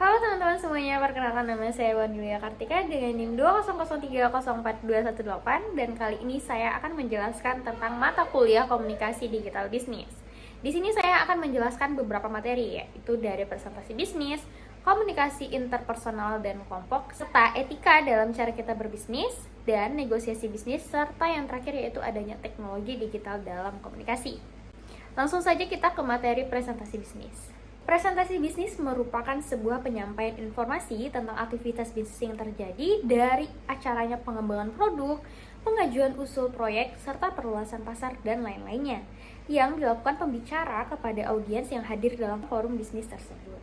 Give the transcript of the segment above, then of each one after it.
Halo teman-teman semuanya, perkenalkan nama saya Wandilia Kartika dengan NIM 200304218 dan kali ini saya akan menjelaskan tentang mata kuliah Komunikasi Digital Bisnis. Di sini saya akan menjelaskan beberapa materi, yaitu dari presentasi bisnis, komunikasi interpersonal dan kelompok, serta etika dalam cara kita berbisnis, dan negosiasi bisnis, serta yang terakhir yaitu adanya teknologi digital dalam komunikasi. Langsung saja kita ke materi presentasi bisnis. Presentasi bisnis merupakan sebuah penyampaian informasi tentang aktivitas bisnis yang terjadi dari acaranya pengembangan produk, pengajuan usul proyek, serta perluasan pasar dan lain-lainnya yang dilakukan pembicara kepada audiens yang hadir dalam forum bisnis tersebut.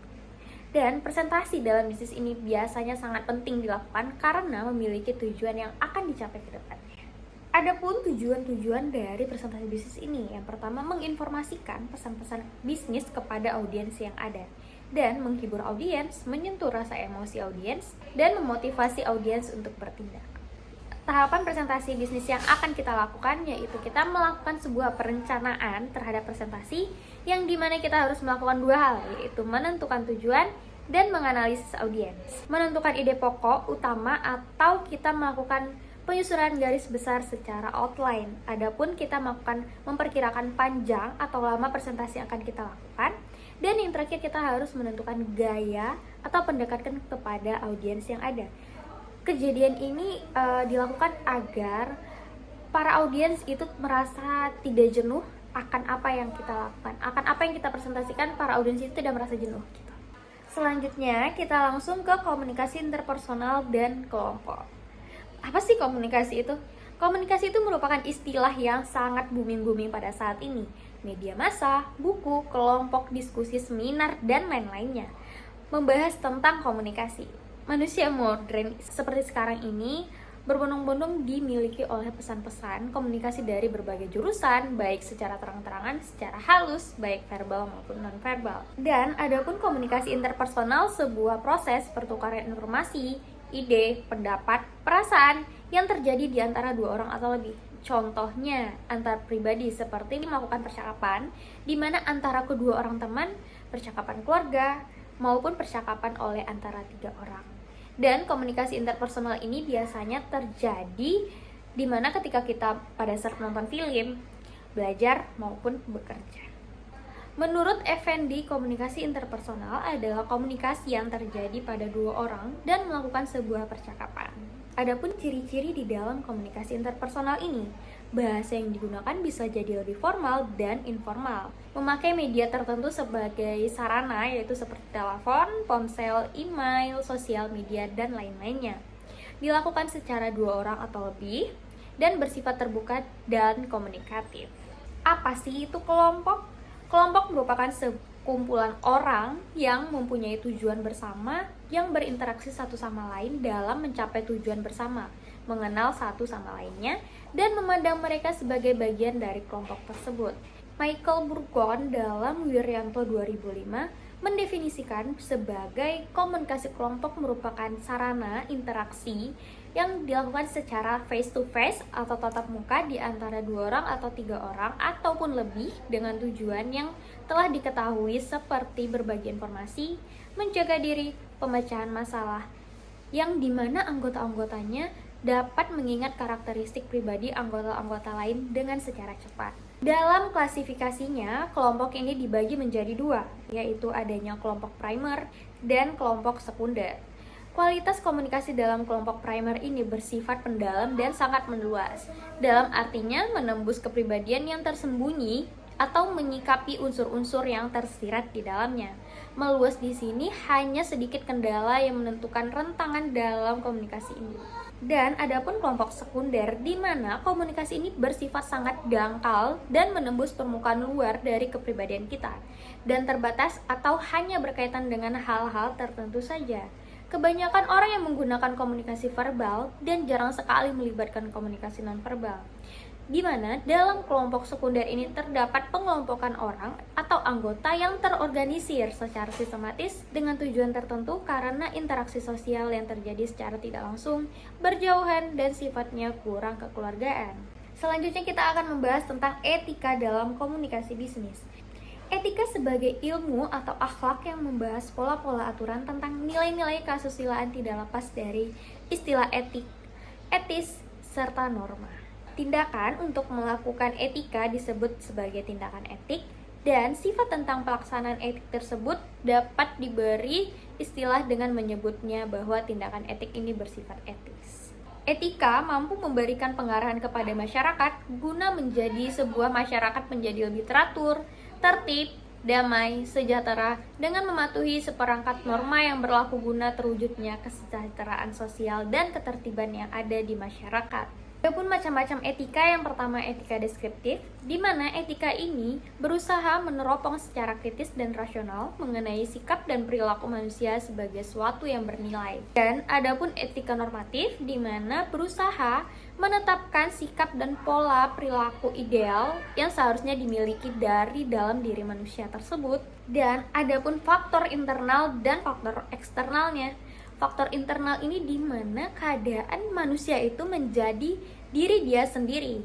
Dan presentasi dalam bisnis ini biasanya sangat penting dilakukan karena memiliki tujuan yang akan dicapai ke depannya. Adapun tujuan-tujuan dari presentasi bisnis ini, yang pertama menginformasikan pesan-pesan bisnis kepada audiens yang ada dan menghibur audiens, menyentuh rasa emosi audiens, dan memotivasi audiens untuk bertindak. Tahapan presentasi bisnis yang akan kita lakukan yaitu kita melakukan sebuah perencanaan terhadap presentasi yang dimana kita harus melakukan dua hal, yaitu menentukan tujuan dan menganalisis audiens, menentukan ide pokok utama atau kita melakukan penyusunan garis besar secara outline. Adapun kita memperkirakan panjang atau lama presentasi yang akan kita lakukan. Dan yang terakhir kita harus menentukan gaya atau pendekatan kepada audiens yang ada. Kejadian ini dilakukan agar para audiens itu merasa tidak jenuh akan apa yang kita lakukan, akan apa yang kita presentasikan. Para audiens itu tidak merasa jenuh gitu. Selanjutnya kita langsung ke komunikasi interpersonal dan kelompok. Apa sih komunikasi itu? Komunikasi itu merupakan istilah yang sangat booming pada saat ini. Media massa, buku, kelompok, diskusi, seminar, dan lain-lainnya membahas tentang komunikasi. Manusia modern seperti sekarang ini berbondong-bondong dimiliki oleh pesan-pesan komunikasi dari berbagai jurusan, baik secara terang-terangan, secara halus, baik verbal maupun non-verbal. Dan adapun komunikasi interpersonal, sebuah proses pertukaran informasi, ide, pendapat, perasaan yang terjadi di antara dua orang atau lebih. Contohnya, antar pribadi seperti melakukan percakapan di mana antara kedua orang teman, percakapan keluarga, maupun percakapan oleh antara tiga orang. Dan komunikasi interpersonal ini biasanya terjadi di mana ketika kita pada saat menonton film, belajar, maupun bekerja. Menurut Effendi, komunikasi interpersonal adalah komunikasi yang terjadi pada dua orang dan melakukan sebuah percakapan. Adapun ciri-ciri di dalam komunikasi interpersonal ini, bahasa yang digunakan bisa jadi lebih formal dan informal. Memakai media tertentu sebagai sarana yaitu seperti telepon, ponsel, email, sosial media, dan lain-lainnya. Dilakukan secara dua orang atau lebih dan bersifat terbuka dan komunikatif. Apa sih itu kelompok? Kelompok merupakan sekumpulan orang yang mempunyai tujuan bersama yang berinteraksi satu sama lain dalam mencapai tujuan bersama, mengenal satu sama lainnya, dan memandang mereka sebagai bagian dari kelompok tersebut. Michael Burgon dalam Wiryanto 2005 mendefinisikan sebagai komunikasi kelompok merupakan sarana interaksi yang dilakukan secara face to face atau tatap muka di antara dua orang atau tiga orang ataupun lebih dengan tujuan yang telah diketahui seperti berbagi informasi, menjaga diri, pemecahan masalah, yang dimana anggota-anggotanya dapat mengingat karakteristik pribadi anggota-anggota lain dengan secara cepat. Dalam klasifikasinya, kelompok ini dibagi menjadi dua, yaitu adanya kelompok primer dan kelompok sekunder. Kualitas komunikasi dalam kelompok primer ini bersifat mendalam dan sangat meluas. Dalam artinya menembus kepribadian yang tersembunyi atau menyikapi unsur-unsur yang tersirat di dalamnya. Meluas di sini hanya sedikit kendala yang menentukan rentangan dalam komunikasi ini. Dan adapun kelompok sekunder di mana komunikasi ini bersifat sangat dangkal dan menembus permukaan luar dari kepribadian kita dan terbatas atau hanya berkaitan dengan hal-hal tertentu saja. Kebanyakan orang yang menggunakan komunikasi verbal dan jarang sekali melibatkan komunikasi nonverbal. Di mana dalam kelompok sekunder ini terdapat pengelompokan orang atau anggota yang terorganisir secara sistematis dengan tujuan tertentu karena interaksi sosial yang terjadi secara tidak langsung, berjauhan, dan sifatnya kurang kekeluargaan. Selanjutnya kita akan membahas tentang etika dalam komunikasi bisnis. Etika sebagai ilmu atau akhlak yang membahas pola-pola aturan tentang nilai-nilai kesusilaan tidak lepas dari istilah etik, etis, serta norma. Tindakan untuk melakukan etika disebut sebagai tindakan etik, dan sifat tentang pelaksanaan etik tersebut dapat diberi istilah dengan menyebutnya bahwa tindakan etik ini bersifat etis. Etika mampu memberikan pengarahan kepada masyarakat guna menjadi sebuah masyarakat menjadi lebih teratur, tertib, damai, sejahtera dengan mematuhi seperangkat norma yang berlaku guna terwujudnya kesejahteraan sosial dan ketertiban yang ada di masyarakat. Ada pun macam-macam etika. Yang pertama etika deskriptif, di mana etika ini berusaha meneropong secara kritis dan rasional mengenai sikap dan perilaku manusia sebagai suatu yang bernilai. Dan ada pun etika normatif, di mana berusaha menetapkan sikap dan pola perilaku ideal yang seharusnya dimiliki dari dalam diri manusia tersebut. Dan ada pun faktor internal dan faktor eksternalnya. Faktor internal ini di mana keadaan manusia itu menjadi diri dia sendiri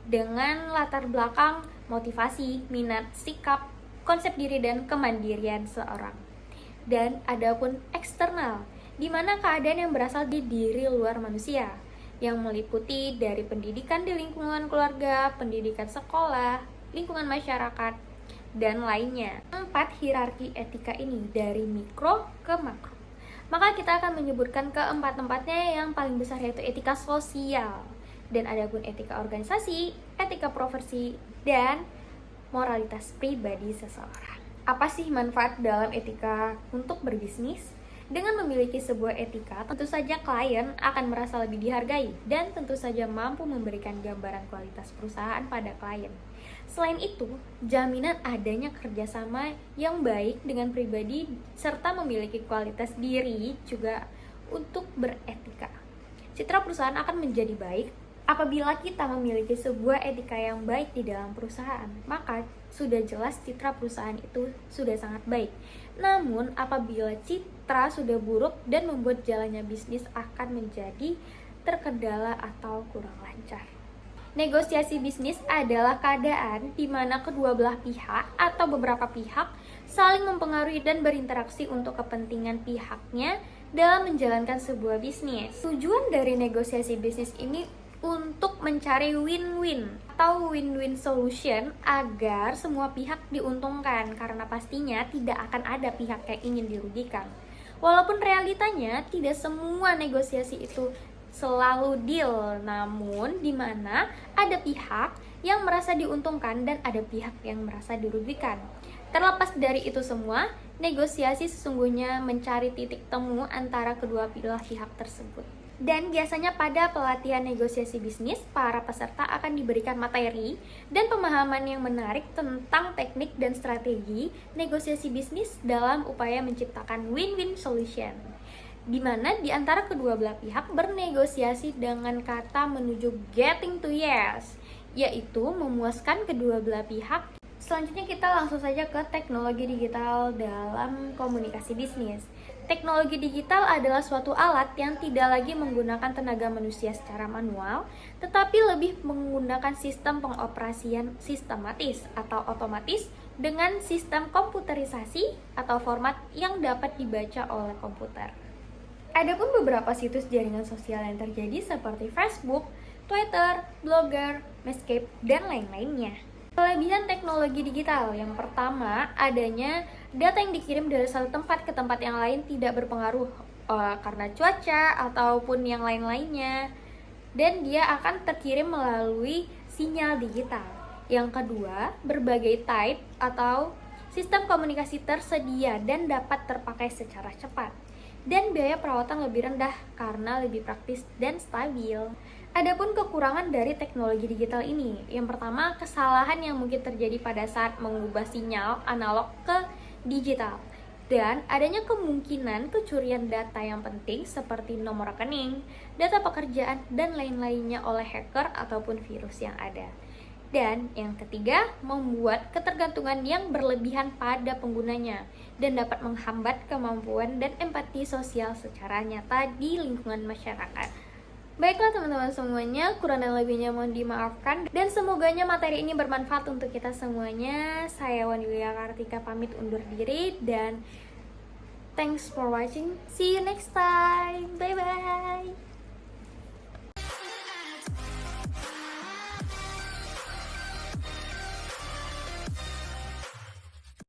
dengan latar belakang motivasi, minat, sikap, konsep diri dan kemandirian seorang. Dan adapun eksternal, di mana keadaan yang berasal di diri luar manusia yang meliputi dari pendidikan di lingkungan keluarga, pendidikan sekolah, lingkungan masyarakat, dan lainnya. 4 hierarki etika ini dari mikro ke makro. Maka kita akan menyebutkan keempat-empatnya. Yang paling besar yaitu etika sosial, dan ada pun etika organisasi, etika profesi, dan moralitas pribadi seseorang. Apa sih manfaat dalam etika untuk berbisnis? Dengan memiliki sebuah etika, tentu saja klien akan merasa lebih dihargai dan tentu saja mampu memberikan gambaran kualitas perusahaan pada klien. Selain itu, jaminan adanya kerjasama yang baik dengan pribadi serta memiliki kualitas diri juga untuk beretika. Citra perusahaan akan menjadi baik apabila kita memiliki sebuah etika yang baik di dalam perusahaan, maka sudah jelas citra perusahaan itu sudah sangat baik. Namun, apabila citra sudah buruk dan membuat jalannya bisnis akan menjadi terkendala atau kurang lancar. Negosiasi bisnis adalah keadaan di mana kedua belah pihak atau beberapa pihak saling mempengaruhi dan berinteraksi untuk kepentingan pihaknya dalam menjalankan sebuah bisnis. Tujuan dari negosiasi bisnis ini untuk mencari win-win atau win-win solution agar semua pihak diuntungkan, karena pastinya tidak akan ada pihak yang ingin dirugikan. Walaupun realitanya tidak semua negosiasi itu selalu deal, namun di mana ada pihak yang merasa diuntungkan dan ada pihak yang merasa dirugikan. Terlepas dari itu semua, negosiasi sesungguhnya mencari titik temu antara kedua belah pihak tersebut. Dan biasanya pada pelatihan negosiasi bisnis, para peserta akan diberikan materi dan pemahaman yang menarik tentang teknik dan strategi negosiasi bisnis dalam upaya menciptakan win-win solution, di mana di antara kedua belah pihak bernegosiasi dengan kata menuju getting to yes, yaitu memuaskan kedua belah pihak. Selanjutnya kita langsung saja ke teknologi digital dalam komunikasi bisnis. Teknologi digital adalah suatu alat yang tidak lagi menggunakan tenaga manusia secara manual, tetapi lebih menggunakan sistem pengoperasian sistematis atau otomatis dengan sistem komputerisasi atau format yang dapat dibaca oleh komputer. Adapun beberapa situs jaringan sosial yang terjadi seperti Facebook, Twitter, Blogger, Medscape, dan lain-lainnya. Kelebihan teknologi digital yang pertama, adanya data yang dikirim dari satu tempat ke tempat yang lain tidak berpengaruh karena cuaca ataupun yang lain-lainnya, dan dia akan terkirim melalui sinyal digital. Yang kedua, berbagai type atau sistem komunikasi tersedia dan dapat terpakai secara cepat. dan biaya perawatan lebih rendah karena lebih praktis dan stabil. Adapun kekurangan dari teknologi digital ini, yang pertama kesalahan yang mungkin terjadi pada saat mengubah sinyal analog ke digital, dan adanya kemungkinan kecurian data yang penting seperti nomor rekening, data pekerjaan, dan lain-lainnya oleh hacker ataupun virus yang ada. Dan yang ketiga, membuat ketergantungan yang berlebihan pada penggunanya dan dapat menghambat kemampuan dan empati sosial secara nyata di lingkungan masyarakat. Baiklah teman-teman semuanya, kurang dan lebihnya mohon dimaafkan, dan semoganya materi ini bermanfaat untuk kita semuanya. Saya Wani Yulia Kartika pamit undur diri, dan thanks for watching. See you next time. Bye bye.